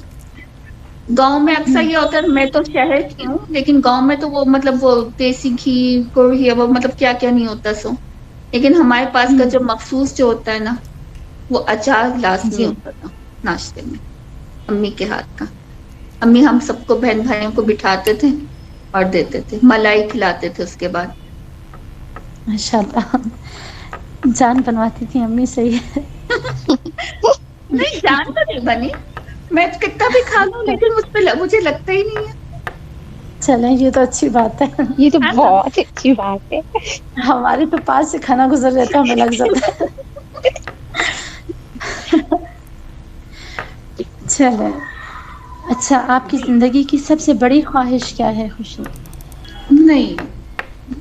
गांव में अक्सर ये होता है, मैं तो शहर की हूँ लेकिन गांव में तो वो मतलब वो देसी घी गुड़ ही वो मतलब क्या क्या नहीं होता सो, लेकिन हमारे पास का जो मखसूस जो होता है ना, वो अचार लाजमी जी। होता था नाश्ते में, अम्मी के हाथ का। अम्मी हम सबको बहन भाइयों को बिठाते थे और देते थे, मलाई खिलाते थे उसके बाद। माशाल्लाह, जान बनवाती थी अम्मी, सही है। नहीं जान तो नहीं बनी, मैं कितना भी खा लूं लेकिन मुझे लगता ही नहीं है। चलें, ये तो अच्छी बात है। ये तो है ना? बहुत अच्छी बात है। हमारे तो पास से खाना गुजर जाता, हमें लग जाता है। चलें, अच्छा आपकी जिंदगी की सबसे बड़ी ख्वाहिश क्या है खुशी? नहीं,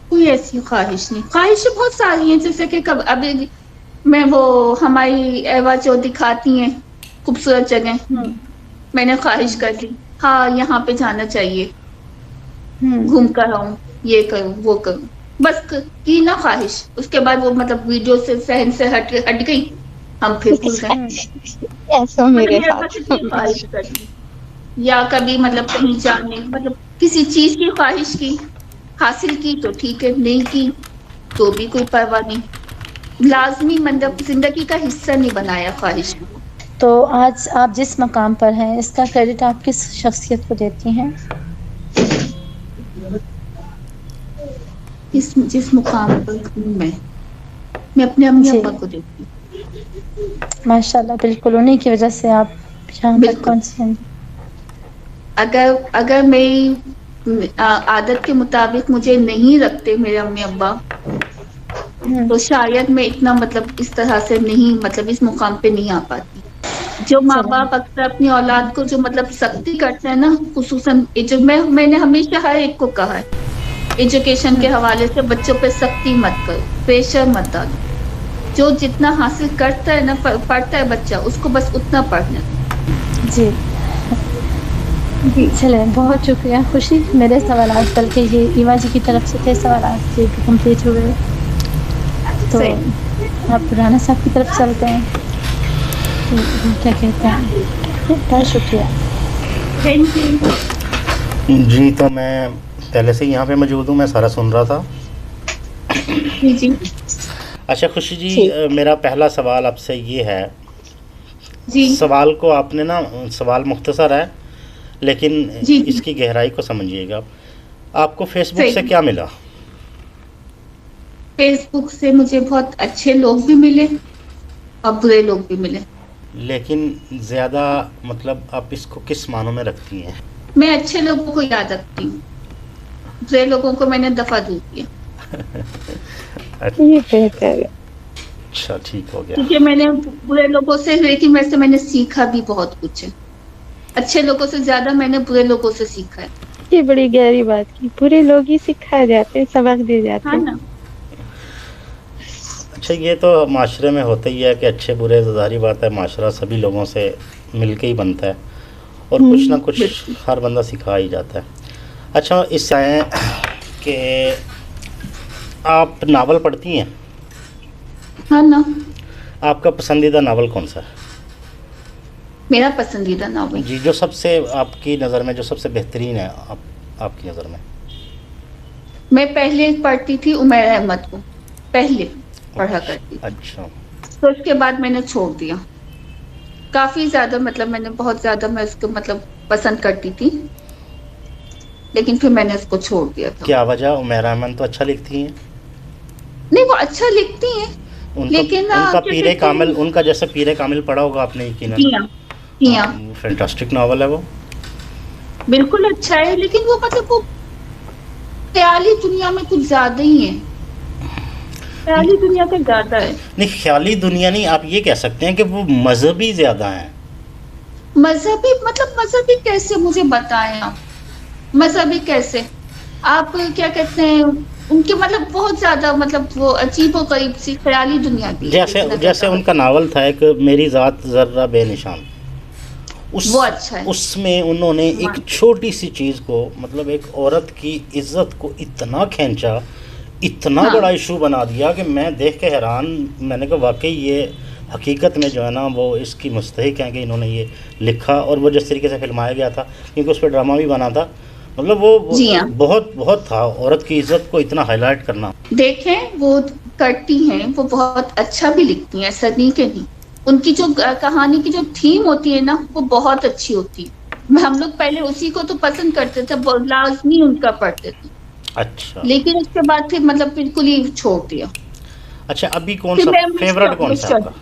कोई ऐसी ख्वाहिश नहीं, ख्वाहिशें बहुत सारी हैं, जैसे कि कब अभी मैं वो हमारी एवा जो दिखाती हैं खूबसूरत जगह, मैंने ख्वाहिश कर ली हाँ यहाँ पे जाना चाहिए, घूम कर आऊं, ये करूं वो करूं, बस की ना ख्वाहिश। उसके बाद वो मतलब वीडियो से सहन से हट गई, हम फिर भूल गए। ऐसा मतलब मेरे ये बस साथ। इतनी ख्वाहिश कर ली, या कभी मतलब कहीं जाने, मतलब किसी चीज की ख्वाहिश की, हासिल की तो ठीक है, नहीं की तो भी कोई परवाह नहीं, लाजमी मतलब जिंदगी का हिस्सा नहीं बनाया ख्वाहिश को। तो आज आप जिस मकाम पर हैं, इसका क्रेडिट आप किस शख्सियत को देती हैं? जिस मुकाम पर हूँ मैं अपने अम्मी जी। अब्बा को देती हूँ। माशाल्लाह, बिल्कुल उन्हीं की वजह से आप यहाँ तक बिल्कुल। पहुँचे हैं। अगर मेरी आदत के मुताबिक मुझे नहीं रखते मेरे अम्मी अब्बा, तो शायद मैं इतना मतलब इस तरह से नहीं, मतलब इस मुकाम पे नहीं आ पाती। जो माँ बाप अक्सर अपनी औलाद को जो मतलब सख्ती करते हैं ना, खुसूसन जो मैंने हमेशा हर एक को कहा है, एजुकेशन के हवाले से बच्चों पे सख्ती मत करो, प्रेशर मत डालो, जो जितना हासिल करता है ना, पढ़ता है बच्चा, उसको बस उतना पढ़ना। जी जी, चलें, बहुत शुक्रिया खुशी। मेरे सवाल बल्कि ये ईमा जी की तरफ से थे सवाल जी कंप्लीट हुए, तो आप राना साहब की तरफ चलते हैं, तो क्या कहते हैं? बहुत शुक्रिया। Thank you. जी, तो मैं पहले से यहाँ पे मौजूद हूँ, मैं सारा सुन रहा था। जी जी अच्छा खुशी जी, मेरा पहला सवाल आपसे ये है, जी सवाल को आपने ना, सवाल मुख्तसर है लेकिन जी। इसकी गहराई को समझिएगा। आपको फेसबुक सही। से क्या मिला? फेसबुक से मुझे बहुत अच्छे लोग भी मिले और बुरे लोग भी मिले। लेकिन ज़्यादा मतलब आप इसको किस मानों में रखती हैं? मैं अच्छे लोगों को याद रखती हूँ, बुरे लोगों को मैंने दफा दूर किया। ये बेहतर है। अच्छा, ठीक हो गया। क्योंकि मैंने बुरे लोगों से, लेकिन वैसे मैंने सीखा भी बहुत कुछ है। अच्छे लोगों से ज्यादा मैंने बुरे लोगों से सीखा है। ये बड़ी गहरी बात की, बुरे लोग ही सिखाए जाते हैं, सबक दे जाते हाँ हैं। ना। अच्छा, ये तो माशरे में होता ही है कि अच्छे बुरे, ज़ाहिर बात है, माशरा सभी लोगों से मिल के ही बनता है और कुछ ना कुछ हर बंदा सिखा ही जाता है। अच्छा, इससे आए कि आप नावल पढ़ती हैं? हाँ ना। आपका पसंदीदा नावल कौन सा है? मेरा पसंदीदा नावल, जी, जो सबसे आपकी नज़र में जो सबसे बेहतरीन है आपकी नज़र में? मैं पहले पढ़ती थी उमैर अहमद को, पहले पढ़ा करती थी, अच्छा तो उसके बाद मैंने छोड़ दिया। काफी ज्यादा मतलब मैंने बहुत ज्यादा मैं उसको मतलब पसंद करती थी, लेकिन फिर मैंने उसको छोड़ दिया था। क्या वजह? उमैर अहमद तो अच्छा लिखती हैं, नहीं वो अच्छा लिखती हैं, लेकिन उनका क्या पीरे कहते हैं, कामिल, उनका जैसे पीरे कामिल पढ़ा होगा आपने यकीनन। जी हाँ फैंटास्टिक नावल है वो, बिल्कुल अच्छा है, लेकिन वो मतलब वो ख्याली दुनिया में कुछ ज्यादा ही है, ख्याली दुनिया का ज्यादा है। नहीं ख्याली दुनिया नहीं, आप ये कह सकते हैं कि वो मजहबी ज्यादा हैं। मजहबी मतलब मजहबी कैसे, मुझे बताएं आप, मजहबी कैसे? आप क्या कहते हैं, उनके मतलब बहुत ज्यादा मतलब वो अजीब और गरीब सी ख्याली दुनिया की है, जैसे इतना जैसे ज्यादा। उनका नावल था एक मेरी ज़ात ज़र्रा बेनिशान, वो अच्छा है। उसमें उन्होंने एक छोटी सी चीज़ को मतलब एक औरत की इज्जत को इतना खींचा, इतना हाँ। बड़ा इशू बना दिया कि मैं देख के हैरान, मैंने कहा वाकई ये हकीकत में जो है ना वो इसकी मुस्तहिक है कि इन्होंने ये लिखा, और वो जिस तरीके से फिल्माया गया था, क्योंकि उस पर ड्रामा भी बना था, मतलब वो जी हाँ। बहुत बहुत था, औरत की इज्जत को इतना हाईलाइट करना। देखें वो करती हैं, वो बहुत अच्छा भी लिखती हैं, ऐसा नहीं कि नहीं। उनकी जो कहानी की जो थीम होती है ना वो बहुत अच्छी होती है। हम लोग पहले उसी को तो पसंद करते थे, लाजमी उनका पढ़ते थे, अच्छा लेकिन उसके बाद फिर मतलब बिल्कुल ही छोड़ दिया। अच्छा, अभी कौन फिर सा मैं फेवरेट कौन सा आपका?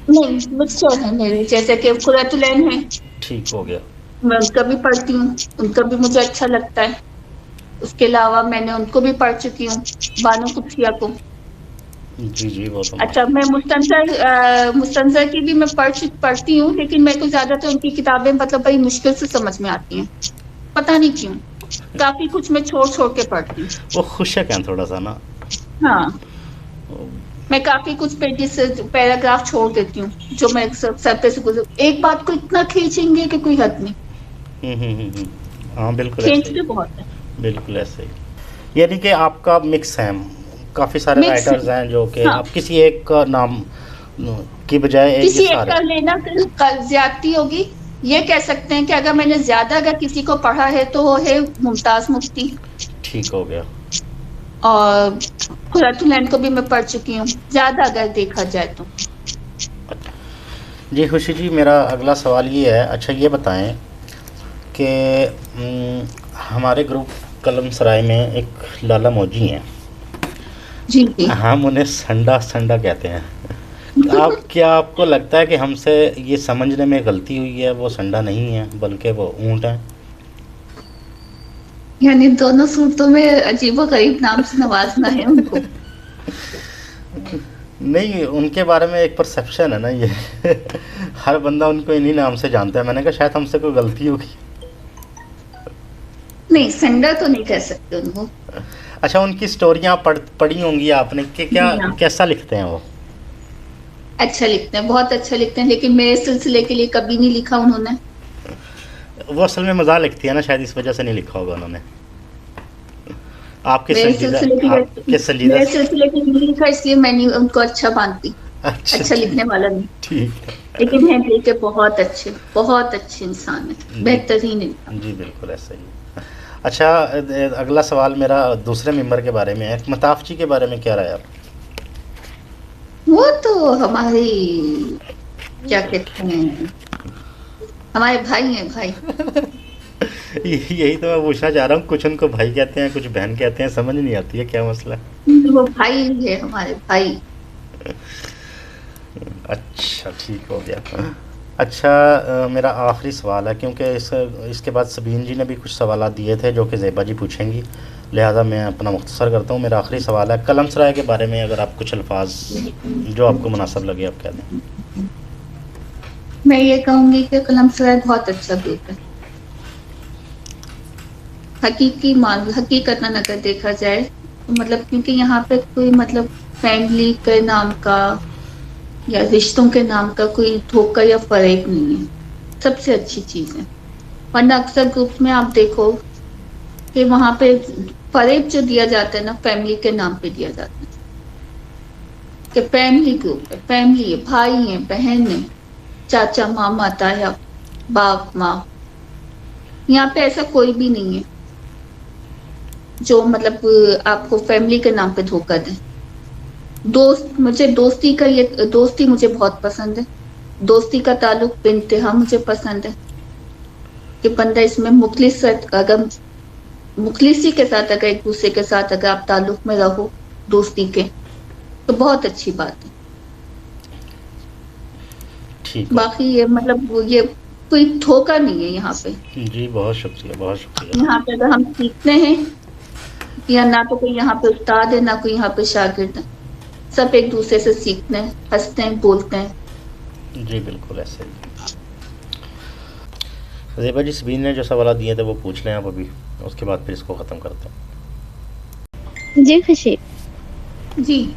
नहीं मिक्सचर है मेरे, जैसे कि कुरैतुलैन है, ठीक हो गया। मैं उनका भी पढ़ती हूँ, उनका भी मुझे अच्छा लगता है। उसके अलावा मैंने उनको भी पढ़ चुकी हूँ, बानो कुतिया को। जी जी वो तो अच्छा मैं मुस्तंजर की भी मैं पढ़ती हूँ, लेकिन मेरे को ज्यादातर उनकी किताबें मतलब बड़ी मुश्किल से समझ में आती हैं, पता नहीं क्यों। काफी कुछ मैं छोड़ छोड़ के पढ़ती हूँ। वो खुशक हैं थोड़ा सा ना। हाँ मैं काफी कुछ पेजेस पैराग्राफ छोड़ देती हूँ जो मैं सर पे से गुजर, एक बात को इतना खींचेंगे कि कोई हद नहीं, हाँ बिल्कुल ऐसे खींचते ही, बहुत है। बिल्कुल ऐसे ही। यानी कि आपका मिक्स है, काफ़ी सारे Mix राइटर्स है। हैं जो कि हाँ। आप किसी एक का नाम की बजाय एक किसी ये एक सारे। का लेना ज्यादती होगी। ये कह सकते हैं कि अगर मैंने ज्यादा अगर किसी को पढ़ा है तो वो है मुमताज मुफ्ती, ठीक हो गया। और कुरैतुलैन को भी मैं पढ़ चुकी हूँ, ज्यादा अगर देखा जाए तो। जी खुशी जी, मेरा अगला सवाल ये है, अच्छा ये बताएं कि हमारे ग्रुप कलम सराय में एक लाला मौजी हैं, जी जी हम उन्हें संडा संडा कहते हैं। आप क्या आपको लगता है कि हमसे ये समझने में गलती हुई है, वो संडा नहीं है बल्कि वो ऊँट है? यानी दोनों सूरतों में अजीबो गरीब नाम से नवाजना है उनको। नहीं, उनके बारे में एक परसेप्शन है ना ये हर बंदा उनको इन्हीं नाम से जानता है। मैंने कहा शायद हमसे कोई गलती होगी। नहीं संडा तो नहीं कह सकते उनको। अच्छा, उनकी स्टोरियाँ पढ़ी होंगी आपने कि क्या हाँ। कैसा लिखते हैं वो? अच्छा लिखते हैं, बहुत अच्छा लिखते हैं, लेकिन मेरे सिलसिले के लिए कभी नहीं लिखा उन्होंने। वो असल में मज़ाक लिखती है ना, शायद इस वजह से नहीं लिखा होगा उन्होंने। आपके मेरे संजीदा सिलसिले आपके के लिए नहीं लिखा, इसलिए मैं नहीं उनको अच्छा मानती, अच्छा लिखने वाला नहीं। ठीक है। लेकिन है दिल के बहुत अच्छे इंसान है, बेहतरीन इंसान। जी बिल्कुल ऐसा ही। अच्छा, अगला सवाल मेरा दूसरे मेंबर के बारे में है, मताफ जी के बारे में क्या राय है आप? वो तो हमारी क्या कहते हैं, हमारे भाई हैं भाई। यही तो मैं पूछना चाह रहा हूँ, कुछ उनको भाई कहते हैं कुछ बहन कहते हैं, समझ नहीं आती है क्या मसला है। वो भाई है हमारे भाई। अच्छा ठीक हो गया। अच्छा, मेरा आखिरी सवाल है, क्योंकि इसके बाद सबीन जी ने भी कुछ सवाल दिए थे जो कि ज़ेबा जी पूछेंगी, लिहाजा मैं अपना मुख्तसर करता हूँ। मेरा आखिरी सवाल है कलम सराय के बारे में, अगर आप कुछ अल्फाज जो आपको मुनासिब लगे आप कह दें। मैं ये कहूँगी कि कलम सराय बहुत अच्छा ग्रुप है, हकीकत अगर देखा जाए तो, मतलब क्योंकि यहाँ पे कोई मतलब फैमिली के नाम का या रिश्तों के नाम का कोई धोखा या फर्क नहीं है, सबसे अच्छी चीज है। वरना अक्सर ग्रुप में आप देखो कि वहां पे फर्क जो दिया जाता है ना, फैमिली के नाम पे दिया जाता है कि फैमिली ग्रुप है, फैमिली है, भाई है, बहन है, चाचा मामा ताया बाप माँ। यहाँ पे ऐसा कोई भी नहीं है। जो मतलब آپ کو فیملی کے نام پہ دھوکہ دیں. دوست مجھے دوستی مجھے بہت پسند ہے. دوستی کا تعلق بے انتہا مجھے پسند ہے کہ بندہ اس میں مخلصی کے ساتھ اگر ایک دوسرے کے ساتھ اگر آپ تعلق میں رہو دوستی کے تو بہت اچھی بات ہے. ٹھیک ہے باقی یہ مطلب یہ کوئی دھوکہ نہیں ہے یہاں پہ. جی، بہت شکریہ، بہت شکریہ. یہاں پہ اگر ہم سیکھتے ہیں یا نہ تو کوئی یہاں پہ استاد ہے نہ کوئی یہاں پہ شاگرد ہے، سب ایک دوسرے سے سیکھتے ہیں، ہنستے ہیں، بولتے ہیں. جی بالکل ایسے ہی. زیبا جی، سبین نے جو سوالات دیے تھے وہ پوچھ لیں آپ ابھی، اس کے بعد پھر اس کو ختم کرتے ہیں. جی خوشی، جی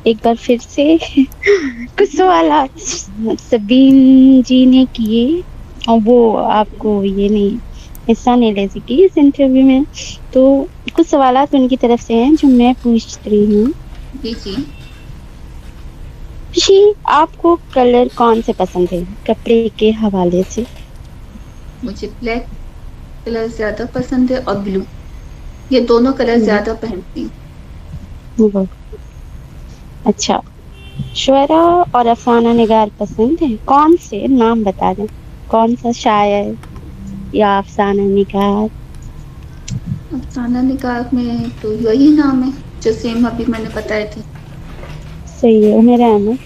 ایک بار پھر سے کچھ سوالات سبین جی نے کیے اور وہ آپ کو یہ نہیں حصہ نہیں لے سکی اس انٹرویو میں، تو کچھ سوالات ان کی طرف سے ہیں جو میں پوچھ رہی ہوں. جی جی. خوشی، آپ کو کلر کون سے پسند ہے کپڑے کے حوالے سے؟ مجھے بلیک کلر زیادہ پسند ہے اور بلو، یہ دونوں کلر زیادہ پہنتی ہوں. اچھا، شعرا اور افسانہ نگار پسند ہے؟ کون سے نام بتا دیں، کون سا شاعر یا افسانہ نگار؟ افسانہ نگار میں تو یہی نام ہے جو سیم ابھی میں نے بتائے تھے، صحیح ہے، عمر احمد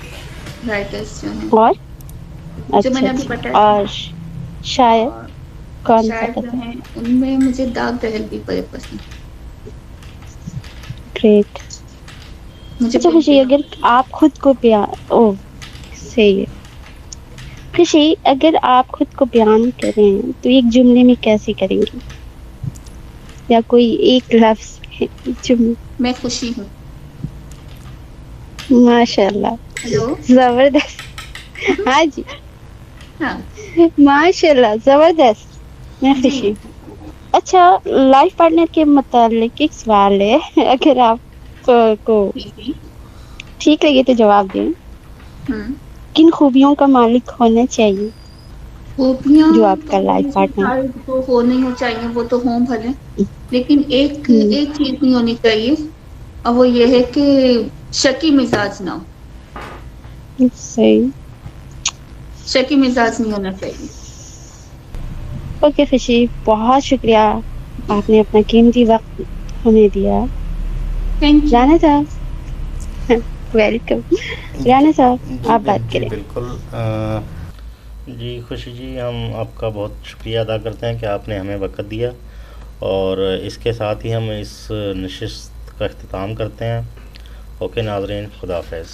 رائٹرس جو ہیں اور جو میں اچھا نے ابھی اچھا، بتائے تھے. اور شاعر اور کون سا شاعر جو پسند؟ ہیں ان میں مجھے داغ دہل بھی بڑے پسند. گریٹ. مجھے اچھا خوشی، بنتے اگر آپ خود کو صحیح ہے. خوشی، اگر آپ خود کو بیان کریں تو ایک جملے میں کیسے کریں گی، یا کوئی ایک لفظ جملے؟ میں خوشی ہوں. ماشاء اللہ، ہیلو. زبردست. ہاں جی، ہاں ماشاء اللہ زبردست. میں جی خوشی. اچھا، لائف پارٹنر کے متعلق ایک سوال ہے، اگر آپ کو جی جی. ٹھیک لگے تو جواب دیں. کن خوبیوں کا مالک ہونا چاہیے خوبیاں جو آپ تو کا لائف اس میں پارٹنر؟ سارے تو ہونے ہی چاہیے، وہ تو ہوں بھلے، لیکن ایک چیز نہیں ہونی چاہیے اور وہ یہ ہے کہ شکی مزاج نہ ہو. صحیح. شکی مزاج نہیں ہونا چاہیے. اوکے خوشی، بہت شکریہ، آپ نے اپنا قیمتی وقت ہمیں دیا. Thank you. رانا صاحب، ویلکم. رانا صاحب آپ بات جی کریں. بالکل. جی خوشی جی، ہم آپ کا بہت شکریہ ادا کرتے ہیں کہ آپ نے ہمیں وقت دیا، اور اس کے ساتھ ہی ہم اس نشست کا اختتام کرتے ہیں. اوکے ناظرین، خدا حافظ.